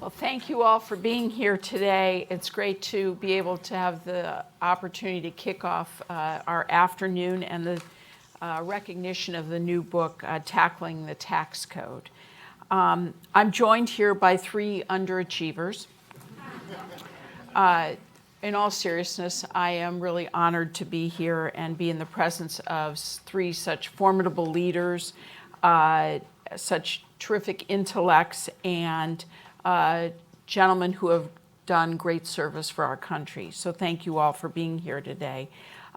Well, thank you all for being here today. It's great to be able to have the opportunity to kick off our afternoon and the recognition of the new book, Tackling the Tax Code. I'm joined here by three underachievers. In all seriousness, I am really honored to be here and be in the presence of three such formidable leaders, such terrific intellects, and gentlemen who have done great service for our country. So thank you all for being here today.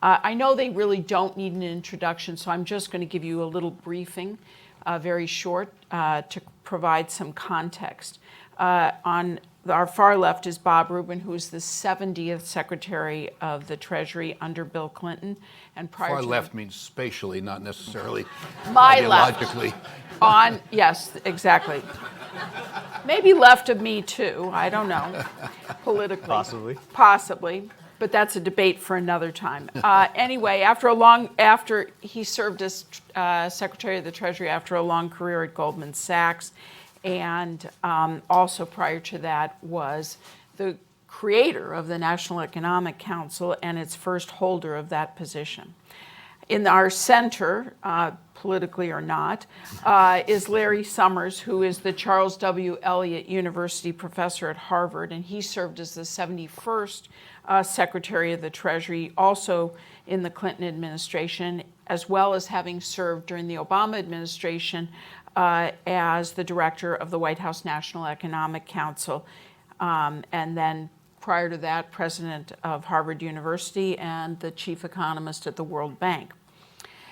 I know they really don't need an introduction, so I'm just going to give you a little briefing, very short, to provide some context. On our far left is Bob Rubin, who is the 70th Secretary of the Treasury under Bill Clinton. And prior far to left means spatially, not necessarily my ideologically. Left. Yes, exactly. Maybe left of me too. I don't know. Politically, possibly, but that's a debate for another time. Anyway, after he served as Secretary of the Treasury after a long career at Goldman Sachs, and also prior to that was the creator of the National Economic Council and its first holder of that position. In our center, politically or not, is Larry Summers, who is the Charles W. Eliot University professor at Harvard, and he served as the 71st Secretary of the Treasury, also in the Clinton administration, as well as having served during the Obama administration as the director of the White House National Economic Council, and then prior to that, president of Harvard University and the chief economist at the World Bank.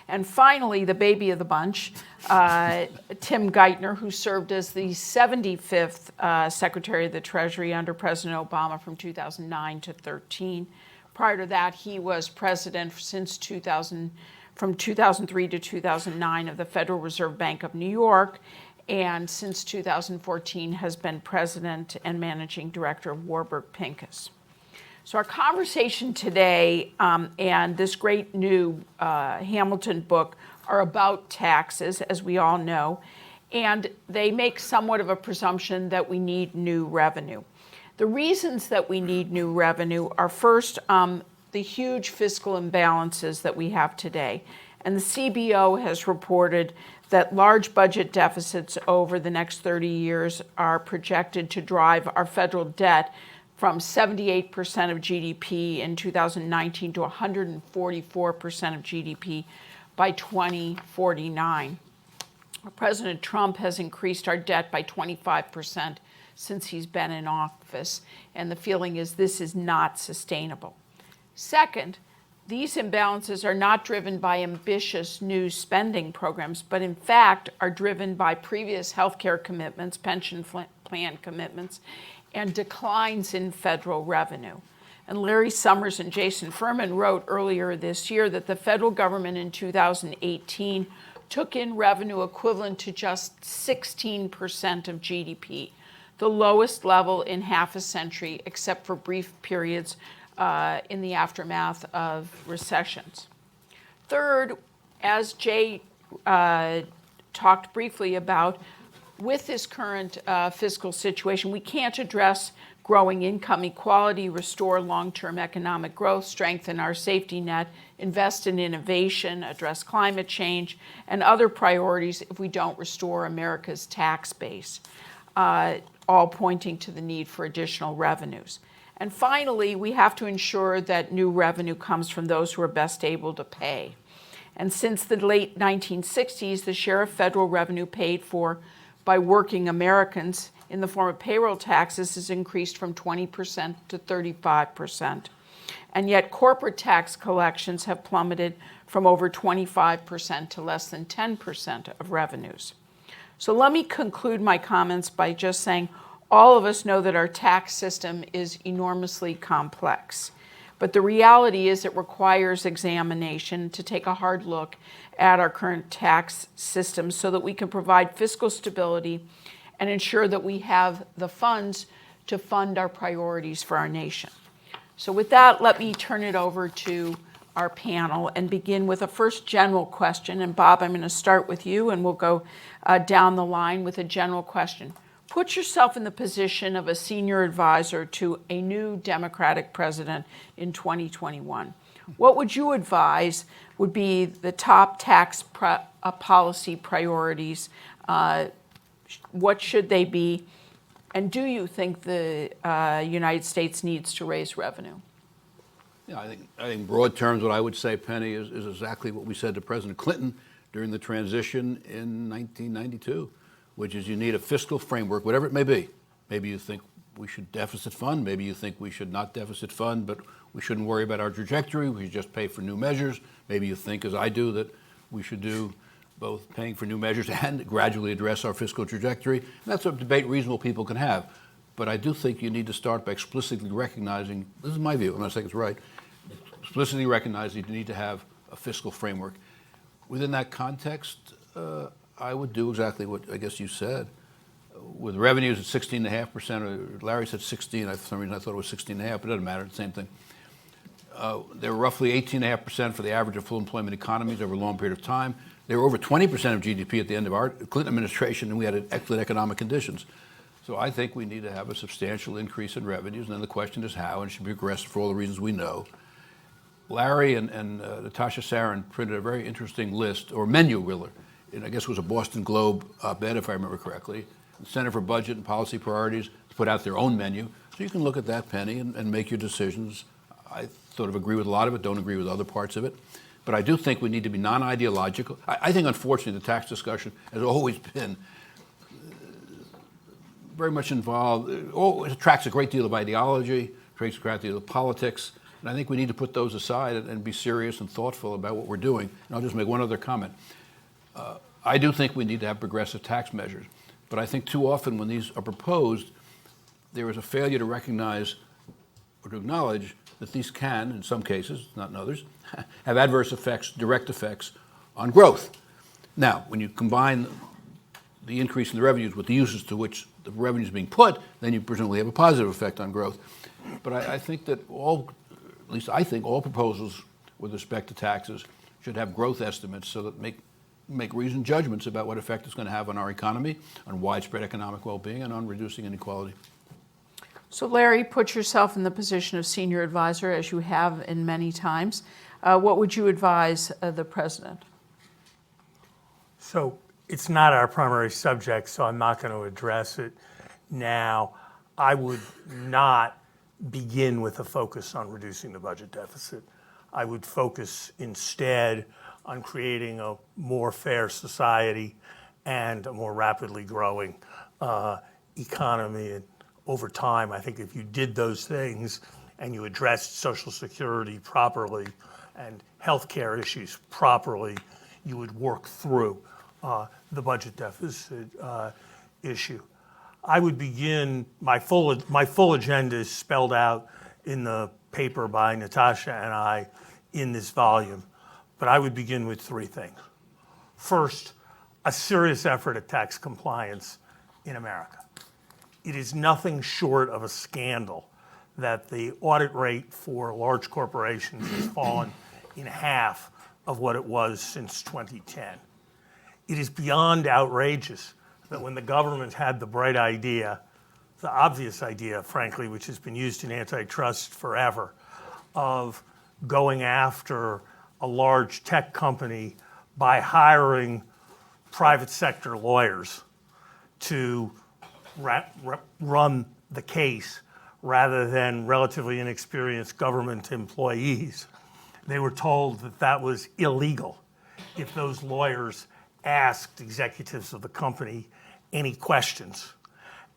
And finally, the baby of the bunch, Tim Geithner, who served as the 75th Secretary of the Treasury under President Obama from 2009 to 13. Prior to that, he was president from 2003 to 2009 of the Federal Reserve Bank of New York, and since 2014 has been president and managing director of Warburg Pincus. So our conversation today and this great new Hamilton book are about taxes, as we all know, and they make somewhat of a presumption that we need new revenue. The reasons that we need new revenue are first, the huge fiscal imbalances that we have today. And the CBO has reported that large budget deficits over the next 30 years are projected to drive our federal debt from 78% of GDP in 2019 to 144% of GDP by 2049. President Trump has increased our debt by 25% since he's been in office, and the feeling is this is not sustainable. Second, these imbalances are not driven by ambitious new spending programs, but in fact are driven by previous healthcare commitments, pension plan commitments, and declines in federal revenue. And Larry Summers and Jason Furman wrote earlier this year that the federal government in 2018 took in revenue equivalent to just 16% of GDP, the lowest level in half a century, except for brief periods in the aftermath of recessions. Third, as Jay talked briefly about, with this current fiscal situation, we can't address growing income equality, restore long-term economic growth, strengthen our safety net, invest in innovation, address climate change, and other priorities if we don't restore America's tax base, all pointing to the need for additional revenues. And finally, we have to ensure that new revenue comes from those who are best able to pay. And since the late 1960s, the share of federal revenue paid for by working Americans in the form of payroll taxes has increased from 20% to 35%. And yet corporate tax collections have plummeted from over 25% to less than 10% of revenues. So let me conclude my comments by just saying all of us know that our tax system is enormously complex. But the reality is it requires examination to take a hard look at our current tax system so that we can provide fiscal stability and ensure that we have the funds to fund our priorities for our nation. So with that, let me turn it over to our panel and begin with a first general question. And Bob, I'm going to start with you and we'll go down the line with a general question. Put yourself in the position of a senior advisor to a new Democratic president in 2021. What would you advise would be the top tax policy priorities? What should they be? And do you think the United States needs to raise revenue? Yeah, I think in broad terms, what I would say, Penny, is exactly what we said to President Clinton during the transition in 1992, which is you need a fiscal framework, whatever it may be. Maybe you think we should deficit fund, maybe you think we should not deficit fund, but we shouldn't worry about our trajectory, we should just pay for new measures. Maybe you think, as I do, that we should do both paying for new measures and gradually address our fiscal trajectory. And that's a debate reasonable people can have. But I do think you need to start by explicitly recognizing, this is my view, I'm not saying it's right, explicitly recognizing you need to have a fiscal framework. Within that context, I would do exactly what I guess you said. With revenues at 16.5%, or Larry said 16, for some reason I thought it was 16.5, but it doesn't matter, it's the same thing. They were roughly 18.5% for the average of full employment economies over a long period of time. They were over 20% of GDP at the end of our Clinton administration, and we had excellent economic conditions. So I think we need to have a substantial increase in revenues, and then the question is how, and it should be aggressive for all the reasons we know. Larry and Natasha Sarin printed a very interesting list, or menu, really. And I guess it was a Boston Globe op-ed, if I remember correctly. The Center for Budget and Policy Priorities put out their own menu. So you can look at that, Penny, and make your decisions. I sort of agree with a lot of it, don't agree with other parts of it. But I do think we need to be non-ideological. I think, unfortunately, the tax discussion has always been very much involved. It attracts a great deal of ideology, attracts a great deal of politics. And I think we need to put those aside and be serious and thoughtful about what we're doing. And I'll just make one other comment. I do think we need to have progressive tax measures. But I think too often when these are proposed, there is a failure to recognize or to acknowledge that these can, in some cases, not in others, have adverse effects, direct effects on growth. Now, when you combine the increase in the revenues with the uses to which the revenue is being put, then you presumably have a positive effect on growth. But I think that at least I think all proposals with respect to taxes should have growth estimates so that make reasoned judgments about what effect it's going to have on our economy, on widespread economic well-being, and on reducing inequality. So Larry, put yourself in the position of senior advisor, as you have in many times. What would you advise the president? So it's not our primary subject, so I'm not going to address it now. I would not begin with a focus on reducing the budget deficit. I would focus instead on creating a more fair society and a more rapidly growing economy. And over time, I think if you did those things and you addressed Social Security properly and healthcare issues properly, you would work through the budget deficit issue. I would begin, my full agenda is spelled out in the paper by Natasha and I in this volume, but I would begin with three things. First, a serious effort at tax compliance in America. It is nothing short of a scandal that the audit rate for large corporations has fallen in half of what it was since 2010. It is beyond outrageous that when the government had the bright idea, the obvious idea, frankly, which has been used in antitrust forever, of going after a large tech company by hiring private sector lawyers to run the case rather than relatively inexperienced government employees. They were told that that was illegal if those lawyers asked executives of the company any questions.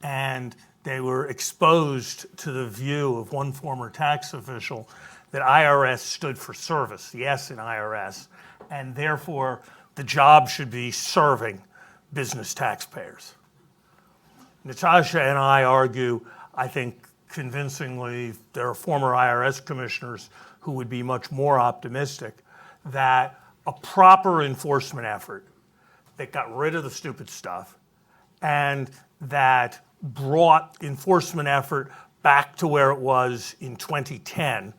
And they were exposed to the view of one former tax official that IRS stood for service, the S in IRS, and therefore the job should be serving business taxpayers. Natasha and I argue, I think convincingly, there are former IRS commissioners who would be much more optimistic that a proper enforcement effort that got rid of the stupid stuff and that brought enforcement effort back to where it was in 2010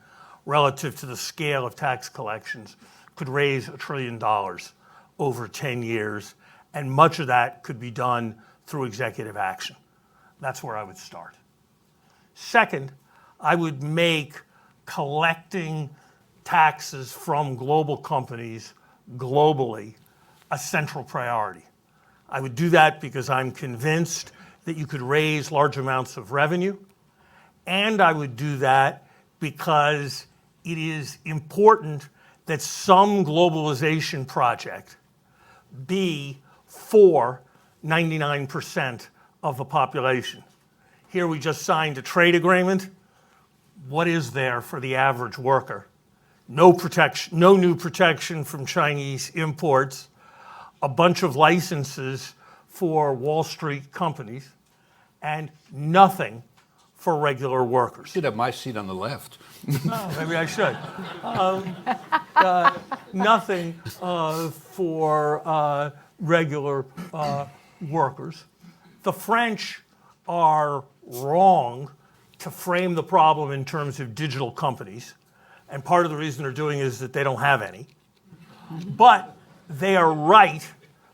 relative to the scale of tax collections could raise $1 trillion over 10 years, and much of that could be done through executive action. That's where I would start. Second, I would make collecting taxes from global companies globally a central priority. I would do that because I'm convinced that you could raise large amounts of revenue, and I would do that because it is important that some globalization project be for 99% of the population. Here we just signed a trade agreement. What is there for the average worker? No protection, no new protection from Chinese imports, a bunch of licenses for Wall Street companies, and nothing for regular workers. You should have my seat on the left. Oh, maybe I should. Nothing for regular workers. The French are wrong to frame the problem in terms of digital companies. And part of the reason they're doing it is that they don't have any. But they are right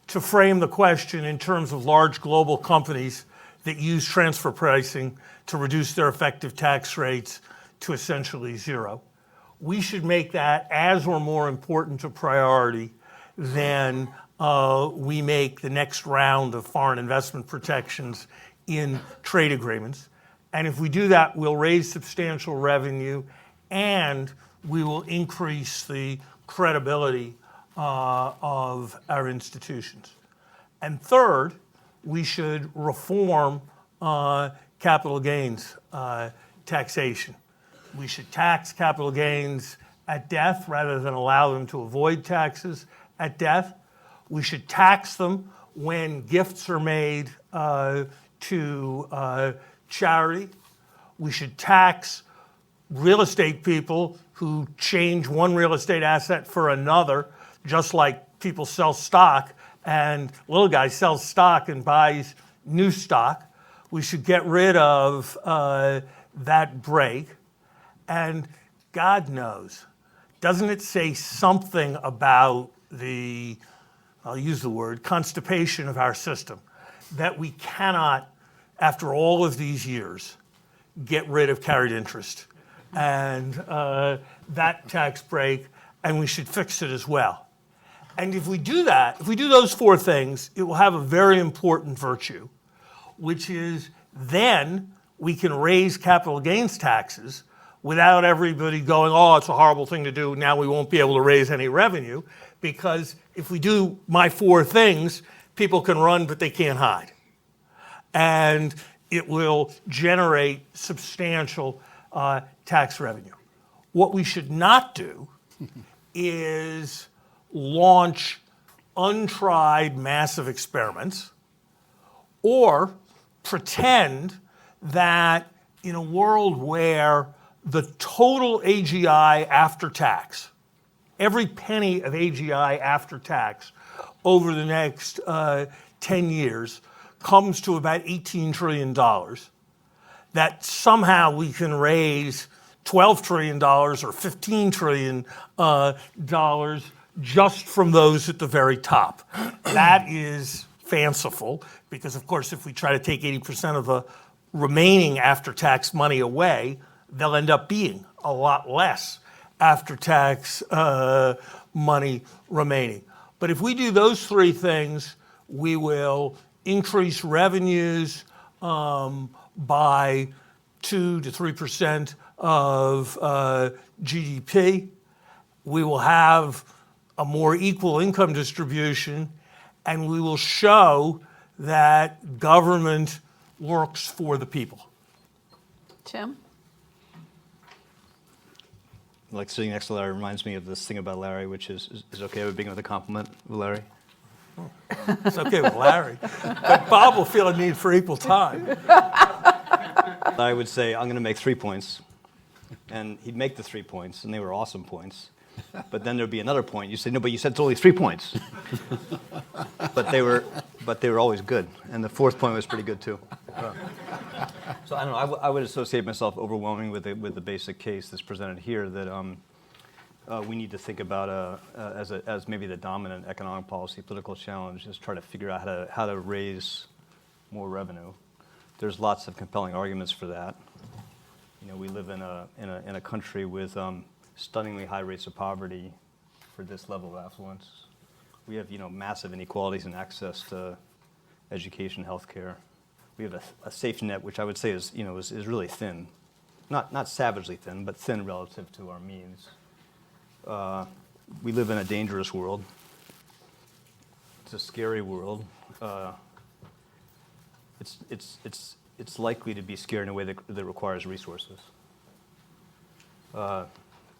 to frame the question in terms of large global companies that use transfer pricing to reduce their effective tax rates to essentially zero. We should make that as or more important a priority than we make the next round of foreign investment protections in trade agreements. And if we do that, we'll raise substantial revenue and we will increase the credibility of our institutions. And third, we should reform capital gains taxation. We should tax capital gains at death rather than allow them to avoid taxes at death. We should tax them when gifts are made to charity. We should tax real estate people who change one real estate asset for another, just like people sell stock and little guy sells stock and buys new stock. We should get rid of that break. And God knows, doesn't it say something about the, I'll use the word, constipation of our system, that we cannot, after all of these years, get rid of carried interest and that tax break, and we should fix it as well. And if we do that, if we do those four things, it will have a very important virtue, which is then we can raise capital gains taxes without everybody going, oh, it's a horrible thing to do, now we won't be able to raise any revenue, because if we do my four things, people can run, but they can't hide. And it will generate substantial tax revenue. What we should not do is launch untried massive experiments or pretend that in a world where the total AGI after tax, every penny of AGI after tax over the next 10 years comes to about $18 trillion, that somehow we can raise $12 trillion or $15 trillion just from those at the very top. That is fanciful because, of course, if we try to take 80% of the remaining after-tax money away, they'll end up being a lot less after-tax money remaining. But if we do those three things, we will increase revenues by 2 to 3% of GDP. We will have a more equal income distribution, and we will show that government works for the people. Tim? Like sitting next to Larry reminds me of this thing about Larry, which is okay with being with a compliment with Larry? It's okay with Larry, but Bob will feel a need for equal time. Larry would say, I'm going to make 3 points. And he'd make the 3 points, and they were awesome points. But then there'd be another point. You say, no, but you said it's only 3 points. but they were always good. And the fourth point was pretty good, too. So I don't know. I would associate myself overwhelmingly with the basic case that's presented here that we need to think about as maybe the dominant economic policy political challenge is try to figure out how to raise more revenue There's lots of compelling arguments for that. You know, we live in a country with stunningly high rates of poverty for this level of affluence. We have, you know, massive inequalities in access to education, healthcare. We have a safety net, which I would say is, you know, is really thin. Not savagely thin, but thin relative to our means. We live in a dangerous world. It's a scary world. It's likely to be scary in a way that requires resources.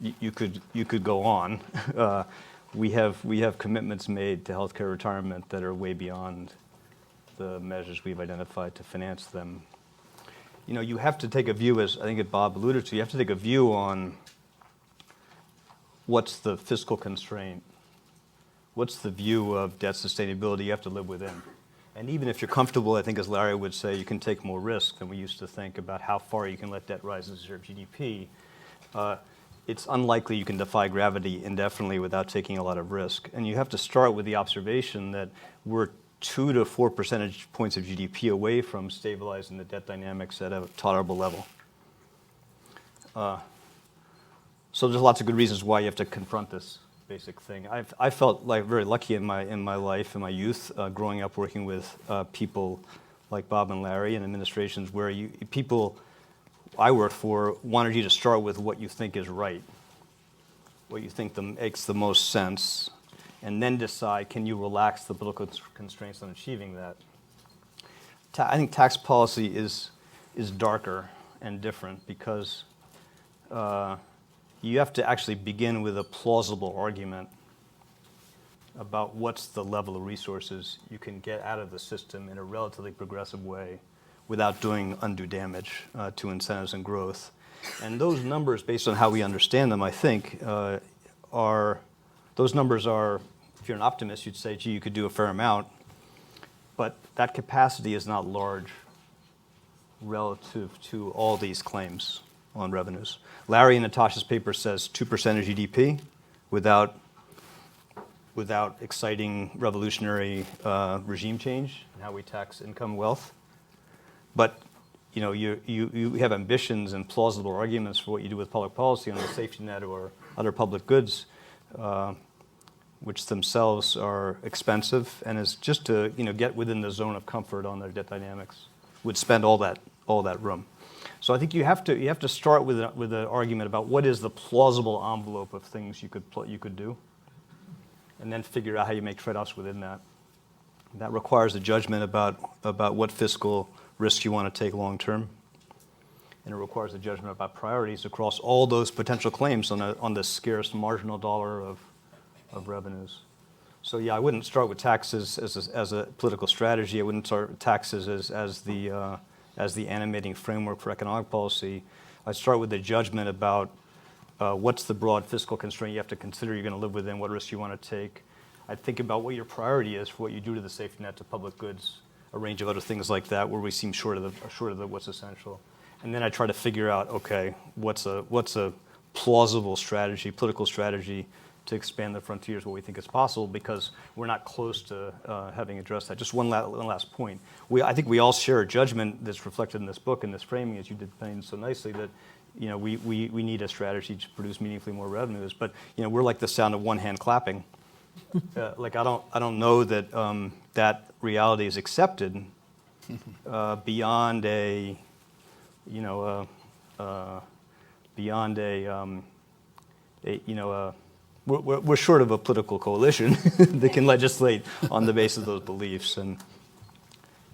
You could go on. We have commitments made to healthcare retirement that are way beyond the measures we've identified to finance them. You know, you have to take a view, as I think Bob alluded to, you have to take a view on what's the fiscal constraint, what's the view of debt sustainability you have to live within. And even if you're comfortable, I think as Larry would say, you can take more risk than we used to think about how far you can let debt rise as your GDP. It's unlikely you can defy gravity indefinitely without taking a lot of risk. And you have to start with the observation that we're 2 to 4 percentage points of GDP away from stabilizing the debt dynamics at a tolerable level. So there's lots of good reasons why you have to confront this basic thing. I felt like very lucky in my life, in my youth, growing up working with people like Bob and Larry and administrations where people I worked for wanted you to start with what you think is right, what you think makes the most sense, and then decide, can you relax the political constraints on achieving that? I think tax policy is darker and different because you have to actually begin with a plausible argument about what's the level of resources you can get out of the system in a relatively progressive way without doing undue damage to incentives and growth. And those numbers, based on how we understand them, I think, those numbers are, if you're an optimist, you'd say, gee, you could do a fair amount, but that capacity is not large relative to all these claims on revenues. Larry in Natasha's paper says 2% of GDP without exciting revolutionary regime change in how we tax income and wealth. But you know, you have ambitions and plausible arguments for what you do with public policy on the safety net or other public goods, which themselves are expensive, and is just to get within the zone of comfort on their debt dynamics would spend all that room. So I think you have to start with an argument about what is the plausible envelope of things you could do, and then figure out how you make trade-offs within that. That requires a judgment about what fiscal risks you want to take long term, and it requires a judgment about priorities across all those potential claims on the scarce marginal dollar of revenues. So yeah, I wouldn't start with taxes as a political strategy. I wouldn't start with taxes as the animating framework for economic policy. I'd start with a judgment about what's the broad fiscal constraint you have to consider you're going to live within, what risks you want to take. I'd think about what your priority is for what you do to the safety net, to public goods, a range of other things like that where we seem short of what's essential. And then I try to figure out, okay, what's a plausible strategy, political strategy to expand the frontiers where we think it's possible, because we're not close to having addressed that. Just one last point. I think we all share a judgment that's reflected in this book and this framing, as you did paint so nicely, that we need a strategy to produce meaningfully more revenues. But we're like the sound of one hand clapping. Like I don't know that that reality is accepted beyond a we're short of a political coalition that can legislate on the basis of those beliefs,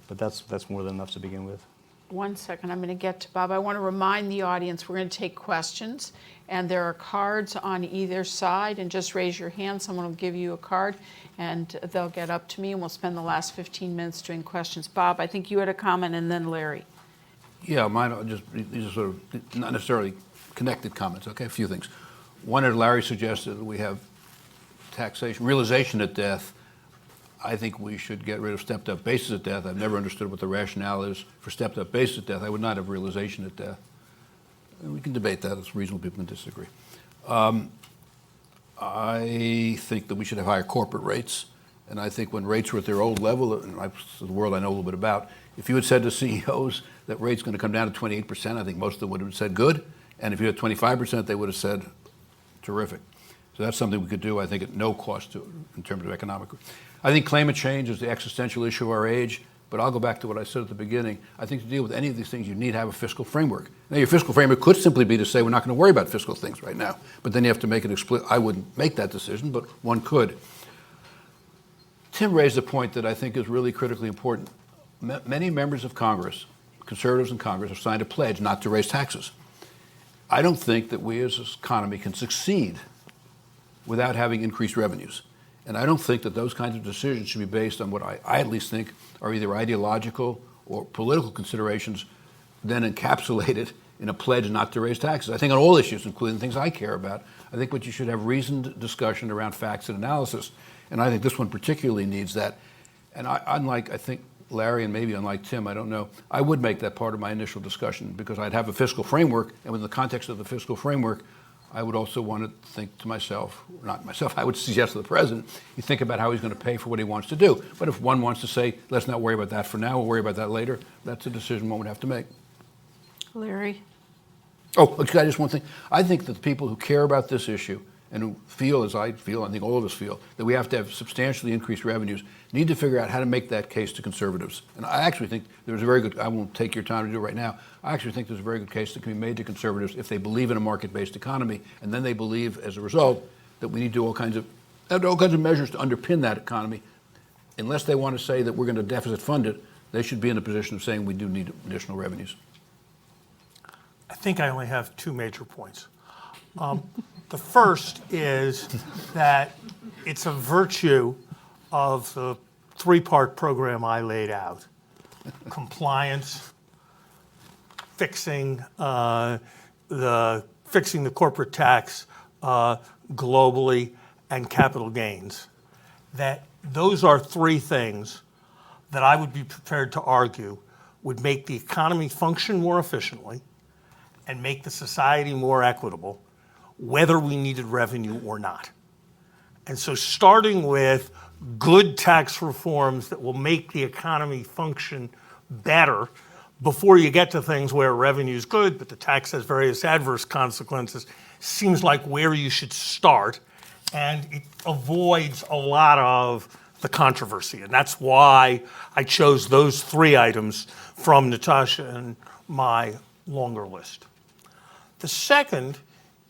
but that's more than enough to begin with. 1 second, I'm going to get to Bob. I want to remind the audience we're going to take questions, and there are cards on either side, and just raise your hand. Someone will give you a card, and they'll get up to me, and we'll spend the last 15 minutes doing questions. Bob, I think you had a comment, and then Larry. Yeah, mine are these are sort of not necessarily connected comments, okay? A few things. One, as Larry suggested, we have taxation, realization at death. I think we should get rid of stepped-up basis at death. I've never understood what the rationale is for stepped-up basis at death. I would not have realization at death. And we can debate that. It's reasonable people can disagree. I think that we should have higher corporate rates. And I think when rates were at their old level, and the world I know a little bit about, If you had said to CEOs that rate's going to come down to 28%, I think most of them would have said good. And if you had 25%, they would have said terrific. So that's something we could do, I think, at no cost in terms of economic. I think climate change is the existential issue of our age. But I'll go back to what I said at the beginning. I think to deal with any of these things, you need to have a fiscal framework. Now, your fiscal framework could simply be to say we're not going to worry about fiscal things right now. But then you have to make it explicit. I wouldn't make that decision, but one could. Tim raised a point that I think is really critically important. Many members of Congress, conservatives in Congress, have signed a pledge not to raise taxes. I don't think that we as an economy can succeed without having increased revenues. And I don't think that those kinds of decisions should be based on what I at least think are either ideological or political considerations, then encapsulated in a pledge not to raise taxes. I think on all issues, including things I care about, I think what you should have reasoned discussion around facts and analysis. And I think this one particularly needs that. And unlike, I think, Larry, and maybe unlike Tim, I don't know, I would make that part of my initial discussion because I'd have a fiscal framework, and within the context of the fiscal framework, I would also want to think to myself, not myself, I would suggest to the president, you think about how he's going to pay for what he wants to do. But if one wants to say, let's not worry about that for now, we'll worry about that later, that's a decision one would have to make. Larry? Oh, okay, just one thing. I think that the people who care about this issue and who feel, as I feel, I think all of us feel, that we have to have substantially increased revenues, need to figure out how to make that case to conservatives. And I actually think there's a very good, I won't take your time to do it right now, I actually think there's a very good case that can be made to conservatives if they believe in a market-based economy, and then they believe, as a result, that we need to do all kinds of measures to underpin that economy. Unless they want to say that we're going to deficit fund it, they should be in a position of saying we do need additional revenues. I think I only have two major points. The first is that it's a virtue of the three-part program I laid out: compliance, fixing the corporate tax globally, and capital gains. That those are three things that I would be prepared to argue would make the economy function more efficiently and make the society more equitable, whether we needed revenue or not. And so starting with good tax reforms that will make the economy function better before you get to things where revenue is good, but the tax has various adverse consequences, seems like where you should start, and it avoids a lot of the controversy. And that's why I chose those three items from Natasha and my longer list. The second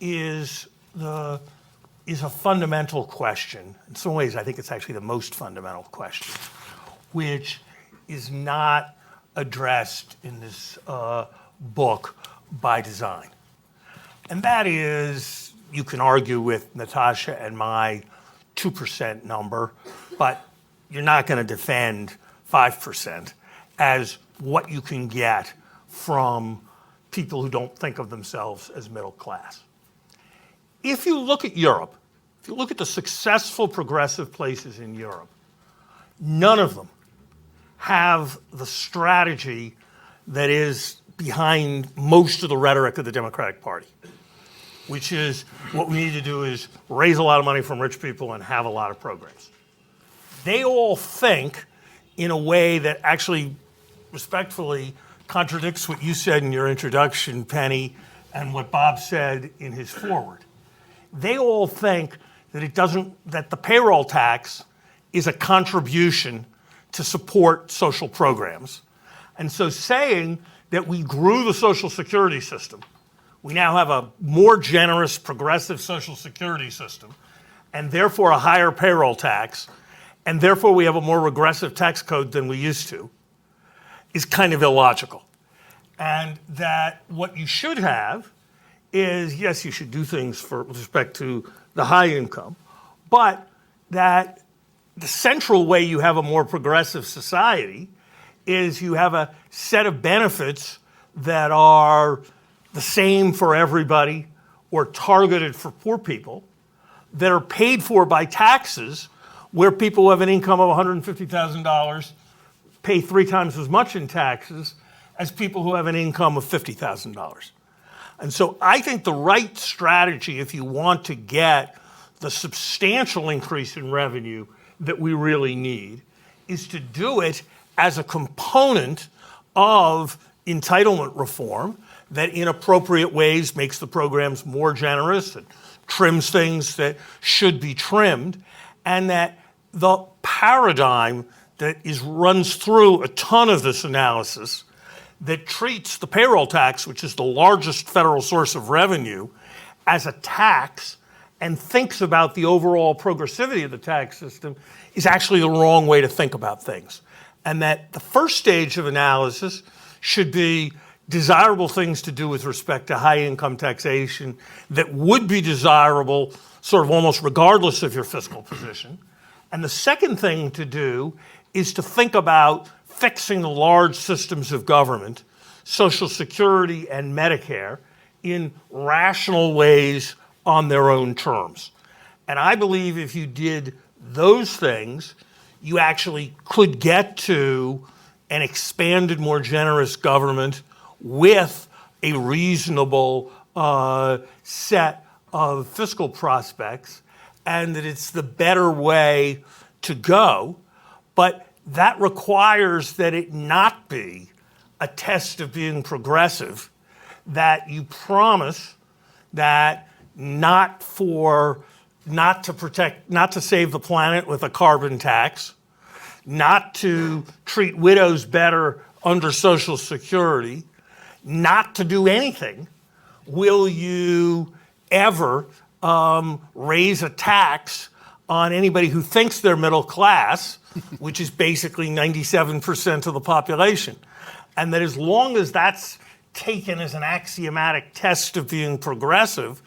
is a fundamental question. In some ways, I think it's actually the most fundamental question, which is not addressed in this book by design. And that is, you can argue with Natasha and my 2% number, but you're not going to defend 5% as what you can get from people who don't think of themselves as middle class. If you look at Europe, if you look at the successful progressive places in Europe, none of them have the strategy that is behind most of the rhetoric of the Democratic Party, which is what we need to do is raise a lot of money from rich people and have a lot of programs. They all think in a way that actually, respectfully, contradicts what you said in your introduction, Penny, and what Bob said in his foreword. They all think that the payroll tax is a contribution to support social programs. And so saying that we grew the Social Security system, we now have a more generous, progressive Social Security system, and therefore a higher payroll tax, and therefore we have a more regressive tax code than we used to, is kind of illogical. And that what you should have is, yes, you should do things with respect to the high income, but that the central way you have a more progressive society is you have a set of benefits that are the same for everybody or targeted for poor people that are paid for by taxes, where people who have an income of $150,000 pay 3 times as much in taxes as people who have an income of $50,000. And so I think the right strategy, if you want to get the substantial increase in revenue that we really need, is to do it as a component of entitlement reform that in appropriate ways makes the programs more generous and trims things that should be trimmed, and that the paradigm that runs through a ton of this analysis that treats the payroll tax, which is the largest federal source of revenue, as a tax and thinks about the overall progressivity of the tax system is actually the wrong way to think about things. And that the first stage of analysis should be desirable things to do with respect to high income taxation that would be desirable sort of almost regardless of your fiscal position. And the second thing to do is to think about fixing the large systems of government, Social Security and Medicare, in rational ways on their own terms. And I believe if you did those things, you actually could get to an expanded, more generous government with a reasonable set of fiscal prospects, and that it's the better way to go. But that requires that it not be a test of being progressive, that you promise that not to save the planet with a carbon tax, not to treat widows better under Social Security, not to do anything, will you ever raise a tax on anybody who thinks they're middle class, which is basically 97% of the population. And that as long as that's taken as an axiomatic test of being progressive,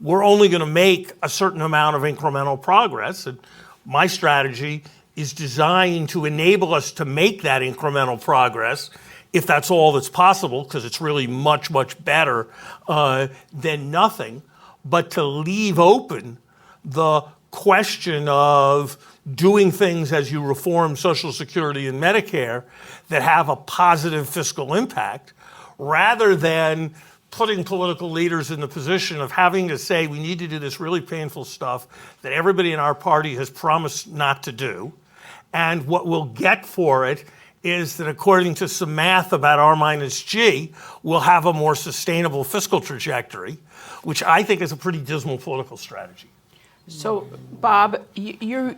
we're only going to make a certain amount of incremental progress. And my strategy is designed to enable us to make that incremental progress, if that's all that's possible, because it's really much, much better than nothing, but to leave open the question of doing things as you reform Social Security and Medicare that have a positive fiscal impact, rather than putting political leaders in the position of having to say we need to do this really painful stuff that everybody in our party has promised not to do. And what we'll get for it is that according to some math about R minus G, we'll have a more sustainable fiscal trajectory, which I think is a pretty dismal political strategy. So, Bob, you're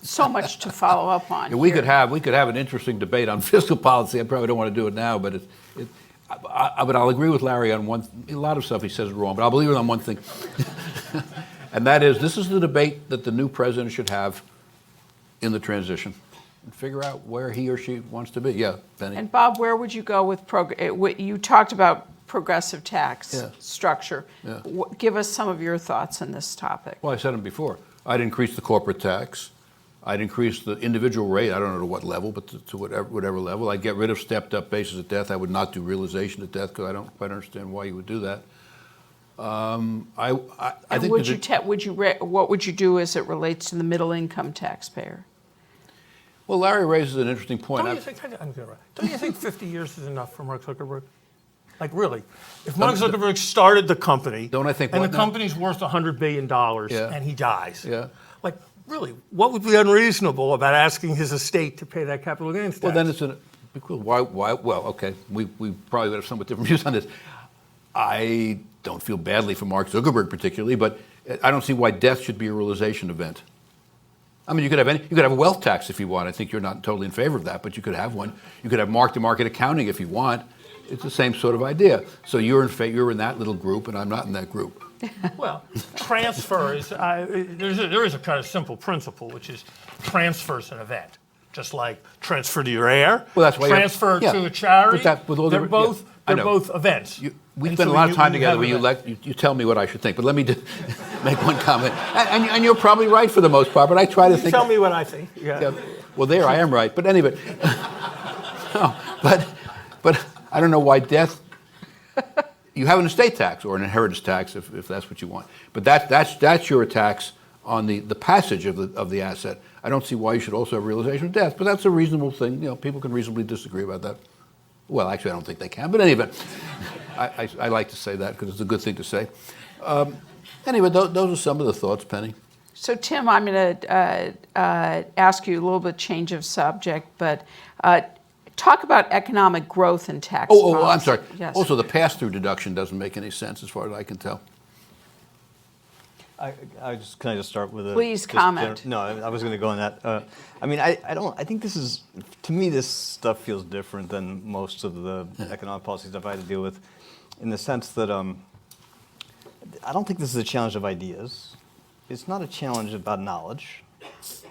so much to follow up on. Yeah, we could have an interesting debate on fiscal policy. I probably don't want to do it now, but but I'll agree with Larry on a lot of stuff he says is wrong, but I'll believe it on one thing, and that is this is the debate that the new president should have in the transition and figure out where he or she wants to be. Yeah, Penny. And Bob, where would you go with you talked about progressive tax structure. Yeah. Give us some of your thoughts on this topic. Well, I said them before. I'd increase the corporate tax. I'd increase the individual rate. I don't know to what level, but to whatever level. I'd get rid of stepped-up basis of death. I would not do realization of death because I don't quite understand why you would do that. I think what would you do as it relates to the middle-income taxpayer? Well, Larry raises an interesting point. Don't you think 50 years is enough for Mark Zuckerberg? Like, really? If Mark Zuckerberg started the company, don't I think and the company's worth $100 billion, yeah. and he dies, yeah. like, really, what would be unreasonable about asking his estate to pay that capital gains tax? Well, then it's why? Well, okay, we probably would have somewhat different views on this. I don't feel badly for Mark Zuckerberg particularly, but I don't see why death should be a realization event. I mean, you could have a wealth tax if you want. I think you're not totally in favor of that, but you could have one. You could have mark-to-market accounting if you want. It's the same sort of idea. So you're in that little group, and I'm not in that group. Well, transfer is there is a kind of simple principle, which is transfer is an event, just like transfer to your heir. Well, that's why transfer to a charity. But they're both events. We spend a lot of time together where you tell me what I should think. But let me make one comment. And you're probably right for the most part, but I try to think. Tell me what I think. Yeah. Well, there I am right. But anyway, no, but I don't know why death. You have an estate tax or an inheritance tax if that's what you want. But that's your tax on the passage of the asset. I don't see why you should also have realization of death. But that's a reasonable thing. You know, people can reasonably disagree about that. Well, actually, I don't think they can. But anyway, I like to say that because it's a good thing to say. Anyway, those are some of the thoughts, Penny. So, Tim, I'm going to ask you a little bit change of subject, but talk about economic growth and tax Oh, policy. I'm sorry. Yes. Also, the pass-through deduction doesn't make any sense as far as I can tell. Can I just start with a? Please just comment. No, I was going to go on that. I think this is, to me, this stuff feels different than most of the economic policy stuff I had to deal with, in the sense that I don't think this is a challenge of ideas. It's not a challenge about knowledge.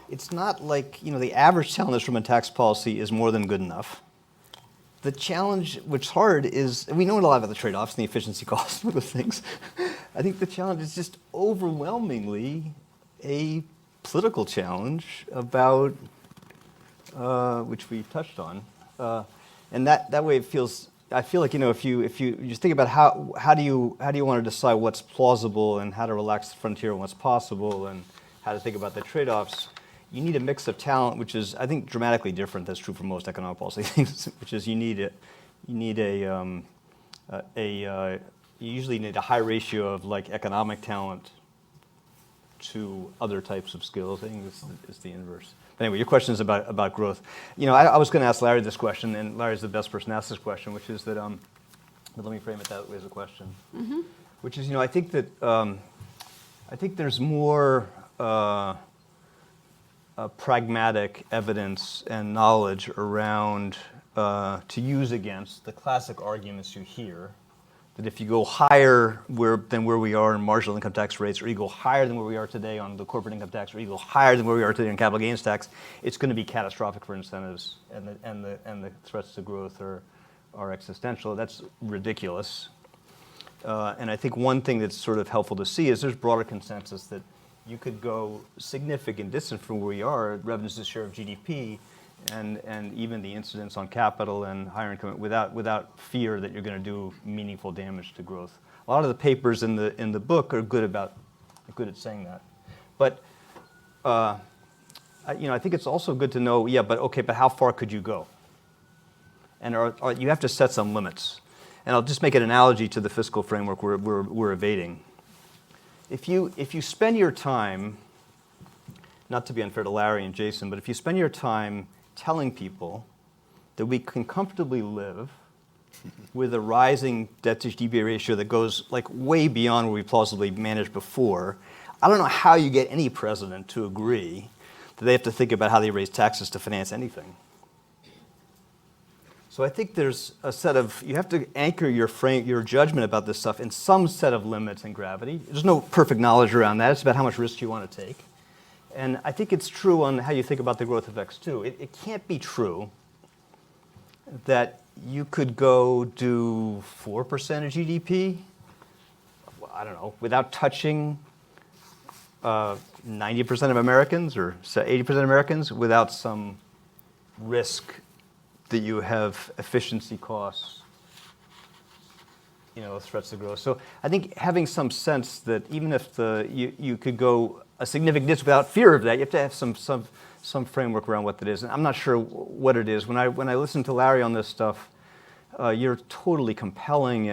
It's not like, the average challenge from a tax policy is more than good enough. The challenge, which is hard, is, we know a lot about the trade-offs and the efficiency costs of the things. I think the challenge is just overwhelmingly a political challenge about, which we touched on. And that way it feels, I feel like, if you just think about how do you want to decide what's plausible and how to relax the frontier and what's possible and how to think about the trade-offs, you need a mix of talent, which is, I think, dramatically different. That's true for most economic policy things, which is you usually need a high ratio of like economic talent to other types of skills. I think this is the inverse. But anyway, your question is about growth. I was going to ask Larry this question, and Larry's the best person to ask this question, which is that, but let me frame it that way as a question, which is, I think that, I think there's more pragmatic evidence and knowledge around to use against the classic arguments you hear, that if you go higher than where we are in marginal income tax rates, or you go higher than where we are today on the corporate income tax, or you go higher than where we are today on capital gains tax, it's going to be catastrophic for incentives, and the threats to growth are existential. That's ridiculous. And I think one thing that's sort of helpful to see is there's broader consensus that you could go significant distance from where we are, revenues as share of GDP, and even the incidence on capital and higher income without fear that you're going to do meaningful damage to growth. A lot of the papers in the book are good at saying that, but I think it's also good to know. But how far could you go? And you have to set some limits. And I'll just make an analogy to the fiscal framework we're evading. If you spend your time, not to be unfair to Larry and Jason, but if you spend your time telling people that we can comfortably live with a rising debt to GDP ratio that goes like way beyond where we plausibly managed before, I don't know how you get any president to agree that they have to think about how they raise taxes to finance anything. So I think there's a set of, you have to anchor your judgment about this stuff in some set of limits and gravity. There's no perfect knowledge around that. It's about how much risk you want to take. And I think it's true on how you think about the growth effects too. It can't be true that you could go do 4% of GDP, I don't know, without touching 90% of Americans or 80% of Americans without some risk that you have efficiency costs, threats to growth. So I think having some sense that even if you could go a significant distance without fear of that, you have to have some framework around what that is. And I'm not sure what it is. When I listen to Larry on this stuff, you're totally compelling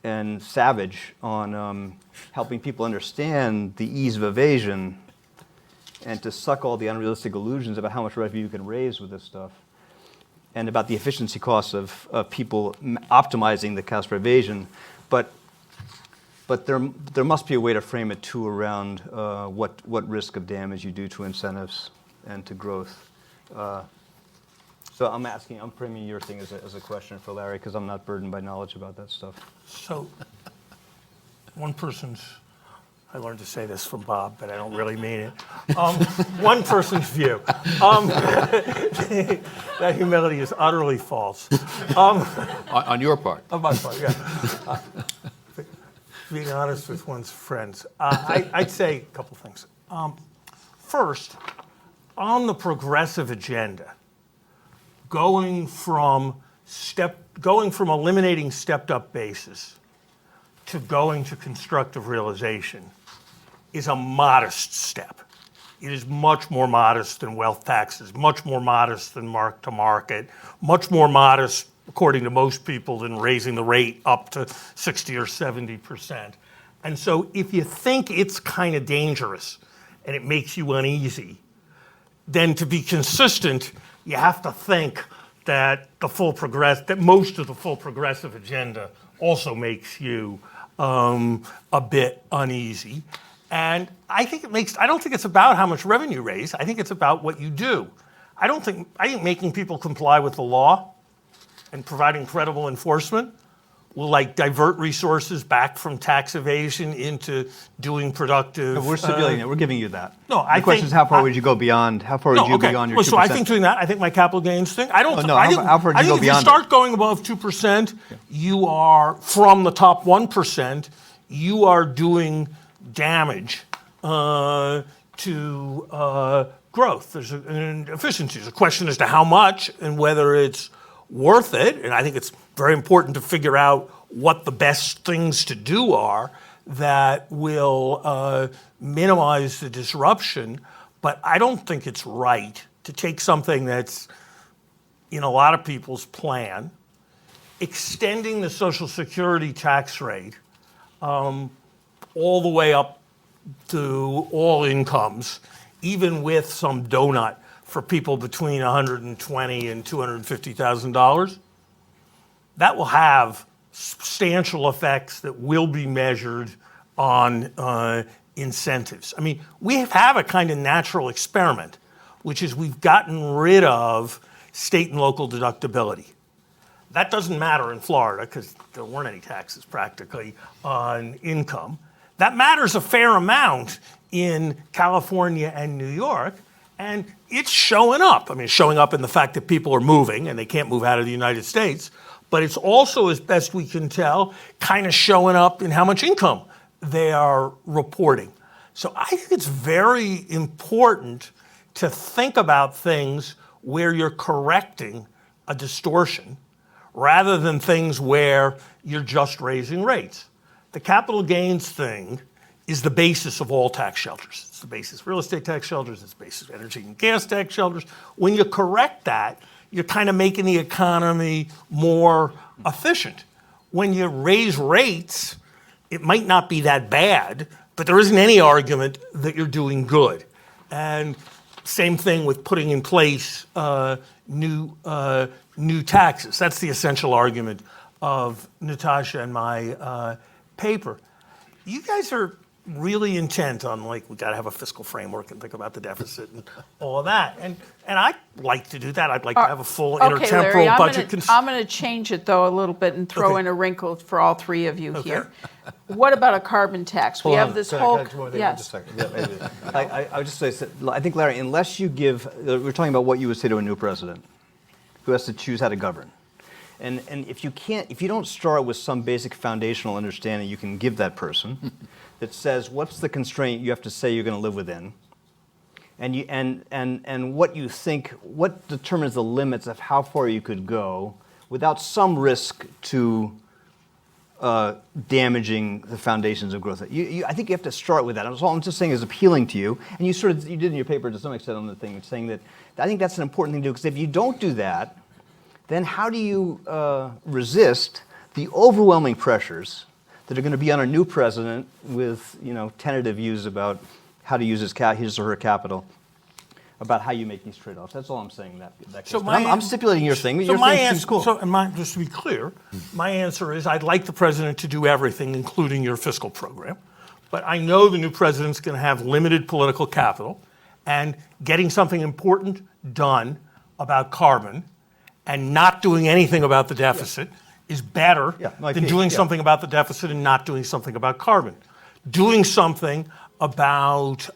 and savage on helping people understand the ease of evasion and to suck all the unrealistic illusions about how much revenue you can raise with this stuff, and about the efficiency costs of people optimizing the cost for evasion. But there must be a way to frame it too around what risk of damage you do to incentives and to growth. So I'm framing your thing as a question for Larry, because I'm not burdened by knowledge about that stuff. So, I learned to say this from Bob, but I don't really mean it. One person's view. That humility is utterly false. On your part. On my part, yeah. Being honest with one's friends. I'd say a couple things. First, on the progressive agenda, going from eliminating stepped-up basis to going to constructive realization is a modest step. It is much more modest than wealth taxes, much more modest than mark-to-market, much more modest, according to most people, than raising the rate up to 60 or 70%. And so if you think it's kind of dangerous and it makes you uneasy, then to be consistent, you have to think that that most of the full progressive agenda also makes you a bit uneasy. And I don't think it's about how much revenue you raise. I think it's about what you do. I think making people comply with the law and providing credible enforcement will divert resources back from tax evasion into doing productive. We're stipulating it. We're giving you that. No, the question is how far would you go beyond? How far would you go beyond your 2%? So I think doing that. I think my capital gains thing. I don't. No, how far would you go if beyond you start going above 2%, you are from the top 1%. You are doing damage to growth. There's an efficiency. There's a question as to how much and whether it's worth it. And I think it's very important to figure out what the best things to do are that will minimize the disruption. But I don't think it's right to take something that's in a lot of people's plan, extending the Social Security tax rate all the way up to all incomes, even with some donut for people between $120,000 and $250,000. That will have substantial effects that will be measured on incentives. I mean, we have a kind of natural experiment, which is we've gotten rid of state and local deductibility. That doesn't matter in Florida because there weren't any taxes practically on income. That matters a fair amount in California and New York, and it's showing up. I mean, it's showing up in the fact that people are moving and they can't move out of the United States, but it's also, as best we can tell, kind of showing up in how much income they are reporting. So I think it's very important to think about things where you're correcting a distortion rather than things where you're just raising rates. The capital gains thing is the basis of all tax shelters. It's the basis of real estate tax shelters, it's the basis of energy and gas tax shelters. When you correct that, you're kind of making the economy more efficient. When you raise rates, it might not be that bad, but there isn't any argument that you're doing good. And same thing with putting in place new taxes. That's the essential argument of Natasha and my paper. You guys are really intent on we got to have a fiscal framework and think about the deficit and all of that. And I'd like to do that. I'd like to have a full intertemporal Larry, budget. I'm going to change it though a little bit and throw in a wrinkle for all three of you here. What about a carbon tax? We have this whole yes. I would just say, I think, Larry, unless you give, we're talking about what you would say to a new president who has to choose how to govern. And if you don't start with some basic foundational understanding you can give that person that says what's the constraint you have to say you're going to live within, and what you think, what determines the limits of how far you could go without some risk to damaging the foundations of growth. I think you have to start with that. All I'm just saying is appealing to you, and you did in your paper to some extent on the thing, saying that I think that's an important thing to do, because if you don't do that, then how do you resist the overwhelming pressures that are going to be on a new president with tentative views about how to use his or her capital, about how you make these trade-offs? That's all I'm saying. I'm stipulating your thing. Your thing seems cool. Just to be clear, my answer is I'd like the president to do everything, including your fiscal program. But I know the new president's going to have limited political capital, and getting something important done about carbon and not doing anything about the deficit is better than doing something about the deficit and not doing something about carbon. Doing something about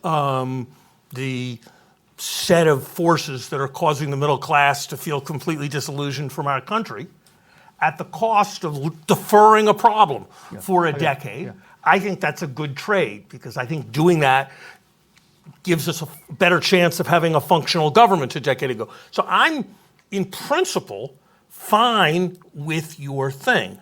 the set of forces that are causing the middle class to feel completely disillusioned from our country at the cost of deferring a problem for a decade. I think that's a good trade, because I think doing that gives us a better chance of having a functional government a decade ago. So I'm, in principle, fine with your thing.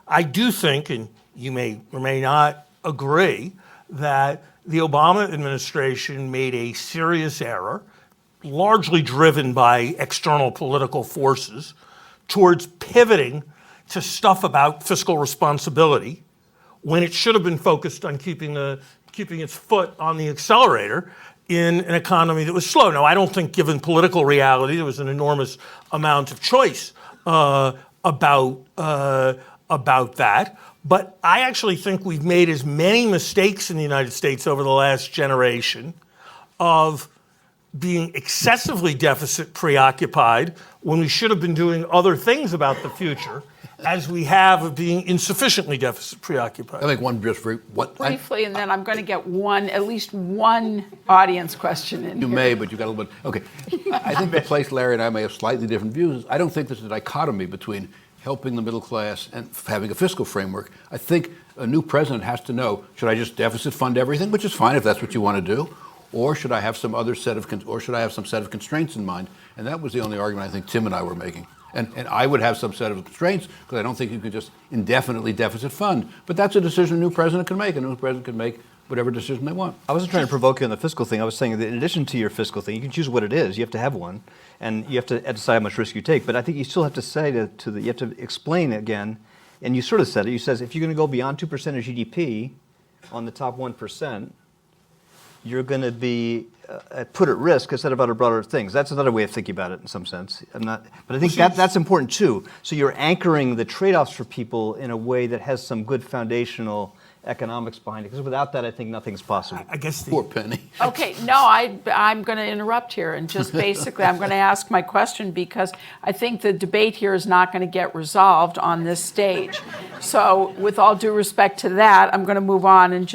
I do think, and you may or may not agree, that the Obama administration made a serious error, largely driven by external political forces, towards pivoting to stuff about fiscal responsibility when it should have been focused on keeping its foot on the accelerator in an economy that was slow. Now, I don't think, given political reality, there was an enormous amount of choice about that. But I actually think we've made as many mistakes in the United States over the last generation of being excessively deficit preoccupied when we should have been doing other things about the future, as we have of being insufficiently deficit preoccupied. I think one just Briefly, and then I'm going to get at least one audience question in You here. may, but you got a little bit. Okay. I think the place Larry and I may have slightly different views is I don't think there's a dichotomy between helping the middle class and having a fiscal framework. I think a new president has to know, should I just deficit fund everything, which is fine if that's what you want to do, or should I have some set of constraints in mind? And that was the only argument I think Tim and I were making. And I would have some set of constraints because I don't think you could just indefinitely deficit fund. But that's a decision a new president can make. A new president can make whatever decision they want. I wasn't trying to provoke you on the fiscal thing. I was saying that in addition to your fiscal thing, you can choose what it is. You have to have one, and you have to decide how much risk you take. But I think you still have to say you have to explain again, and you sort of said it. You says if you're going to go beyond 2% of GDP on the top 1%, you're going to be put at risk instead of other broader things. That's another way of thinking about it in some sense. But I think that's important too. So you're anchoring the trade-offs for people in a way that has some good foundational economics behind it. Because without that, I think nothing's possible. I guess Poor Penny. Okay, no, I'm going to interrupt here and just basically I'm going to ask my question because I think the debate here is not going to get resolved on this stage. So with all due respect to that, I'm going to move on and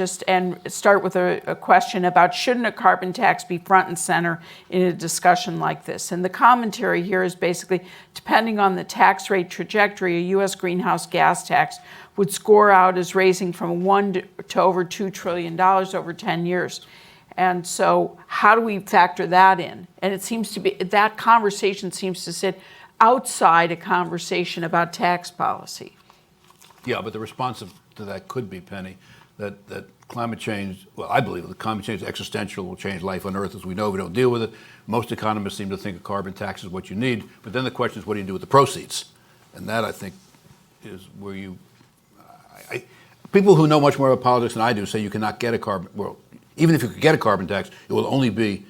start with a question about shouldn't a carbon tax be front and center in a discussion like this? And the commentary here is basically, depending on the tax rate trajectory, a U.S. greenhouse gas tax would score out as raising from $1 to over $2 trillion over 10 years. And so how do we factor that in? And it seems to be, that conversation seems to sit outside a conversation about tax policy. Yeah, but the response to that could be, Penny, that climate change, well, I believe that climate change is existential, will change life on Earth as we know. We don't deal with it. Most economists seem to think a carbon tax is what you need. But then the question is, what do you do with the proceeds? And that, I think, is where people who know much more about politics than I do say you cannot get a carbon, well, even if you could get a carbon tax, it will only be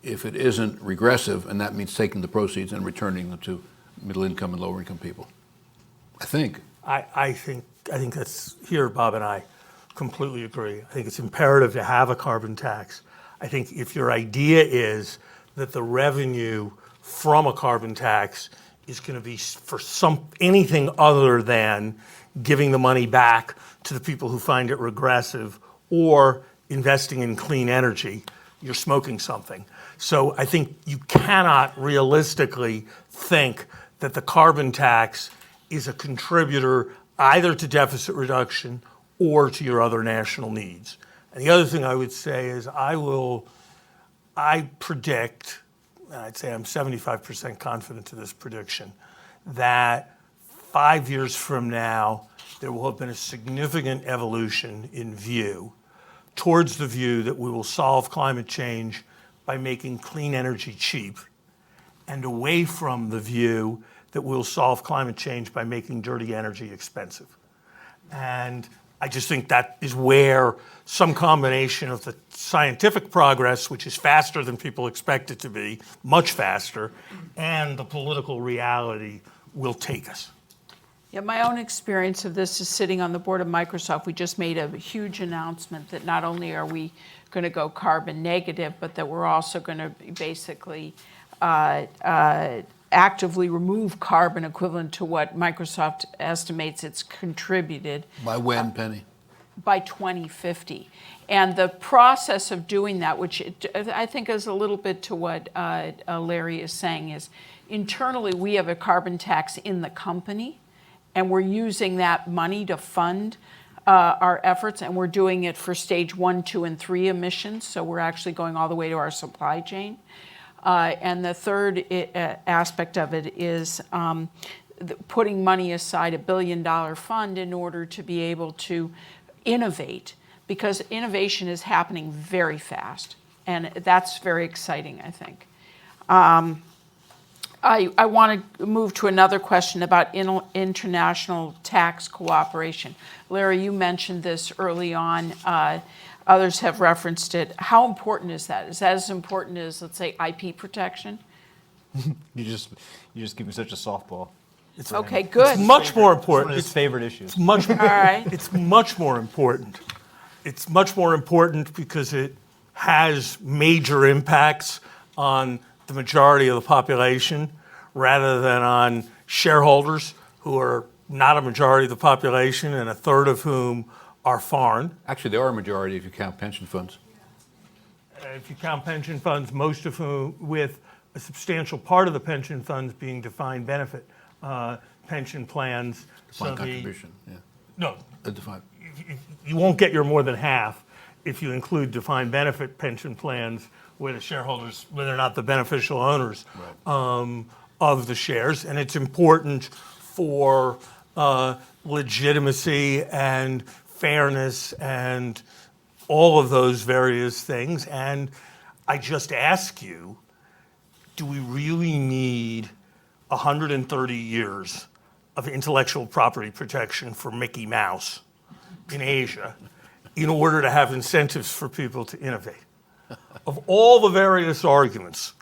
if it isn't regressive, and that means taking the proceeds and returning them to middle income and lower income people. I think. I think that's, here Bob and I completely agree. I think it's imperative to have a carbon tax. I think if your idea is that the revenue from a carbon tax is going to be for anything other than giving the money back to the people who find it regressive or investing in clean energy, you're smoking something. So I think you cannot realistically think that the carbon tax is a contributor either to deficit reduction or to your other national needs. And the other thing I would say is I predict, and I'd say I'm 75% confident to this prediction, that 5 years from now, there will have been a significant evolution in view towards the view that we will solve climate change by making clean energy cheap, and away from the view that we'll solve climate change by making dirty energy expensive. And I just think that is where some combination of the scientific progress, which is faster than people expect it to be, much faster, and the political reality will take us. Yeah, my own experience of this is sitting on the board of Microsoft. We just made a huge announcement that not only are we going to go carbon negative, but that we're also going to basically actively remove carbon equivalent to what Microsoft estimates it's contributed. By when, Penny? By 2050. And the process of doing that, which I think is a little bit to what Larry is saying, is internally we have a carbon tax in the company, and we're using that money to fund our efforts, and we're doing it for stage 1, 2, and 3 emissions, so we're actually going all the way to our supply chain. And the third aspect of it is putting money aside, $1 billion fund, in order to be able to innovate, because innovation is happening very fast, and that's very exciting, I think. I want to move to another question about international tax cooperation. Larry, you mentioned this early on. Others have referenced it. How important is that? Is that as important as, let's say, IP protection? You just give me such a softball. Okay, good. It's much more One important. of his favorite issues. Much, All right. It's much more important. It's much more important because it has major impacts on the majority of the population rather than on shareholders who are not a majority of the population and a third of whom are foreign. Actually, there are a majority if you count pension funds. If you count pension funds, most of whom, with a substantial part of the pension funds being defined benefit pension plans. Defined contribution, yeah. No, Defined. you won't get your more than half if you include defined benefit pension plans where the shareholders, where they're not the beneficial owners of the shares. And it's important for legitimacy and fairness and all of those various things. And I just ask you, do we really need 130 years of intellectual property protection for Mickey Mouse in Asia in order to have incentives for people to innovate? Of all the various arguments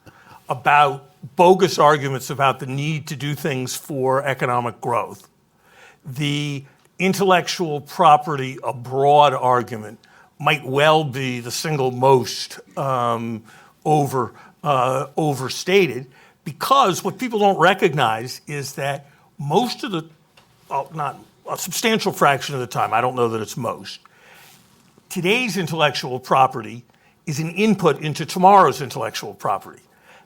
about, bogus arguments about the need to do things for economic growth, the intellectual property abroad argument might well be the single most overstated, because what people don't recognize is that most of the, not a substantial fraction of the time, I don't know that it's most, today's intellectual property is an input into tomorrow's intellectual property.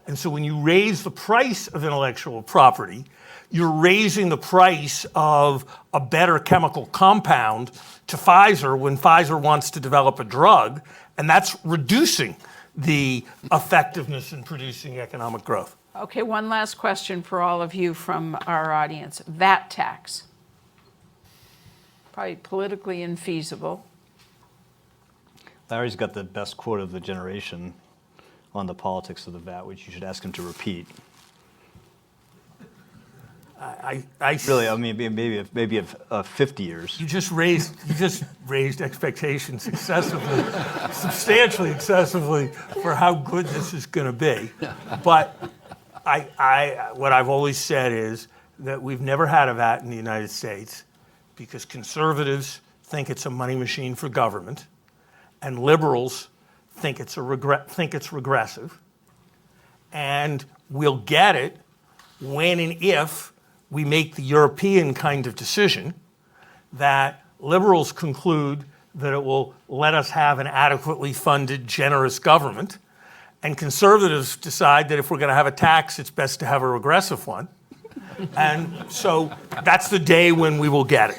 And so when you raise the price of intellectual property, you're raising the price of a better chemical compound to Pfizer when Pfizer wants to develop a drug, and that's reducing the effectiveness in producing economic growth. Okay, one last question for all of you from our audience. VAT tax. Probably politically infeasible. Larry's got the best quote of the generation on the politics of the VAT, which you should ask him to repeat. Really, I mean, maybe of 50 years. You just raised expectations excessively, substantially excessively for how good this is going to be. But what I've always said is that we've never had a VAT in the United States because conservatives think it's a money machine for government, and liberals think it's regressive, and we'll get it when and if we make the European kind of decision that liberals conclude that it will let us have an adequately funded, generous government, and conservatives decide that if we're going to have a tax, it's best to have a regressive one. And so that's the day when we will get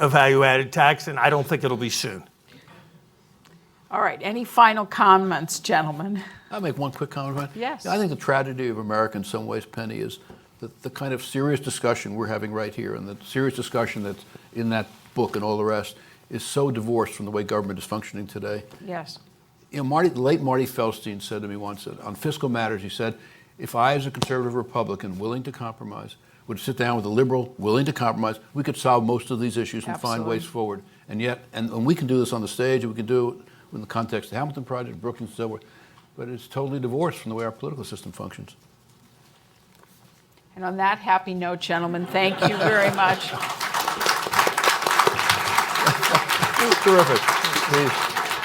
a value-added tax, and I don't think it'll be soon. All right, any final comments, gentlemen? I'll make one quick comment about it. Yes. I think the tragedy of America in some ways, Penny, is the kind of serious discussion we're having right here and the serious discussion that's in that book and all the rest is so divorced from the way government is functioning today. Yes. You know, the late Marty Feldstein said to me once that on fiscal matters, he said, if I, as a conservative Republican willing to compromise, would sit down with a liberal willing to compromise, we could solve most of these issues and find ways forward. And yet, and we can do this on the stage, and we can do it in the context of the Hamilton Project, Brookings, and so forth, but it's totally divorced from the way our political system functions. And on that happy note, gentlemen, thank you very much. It was terrific. Please.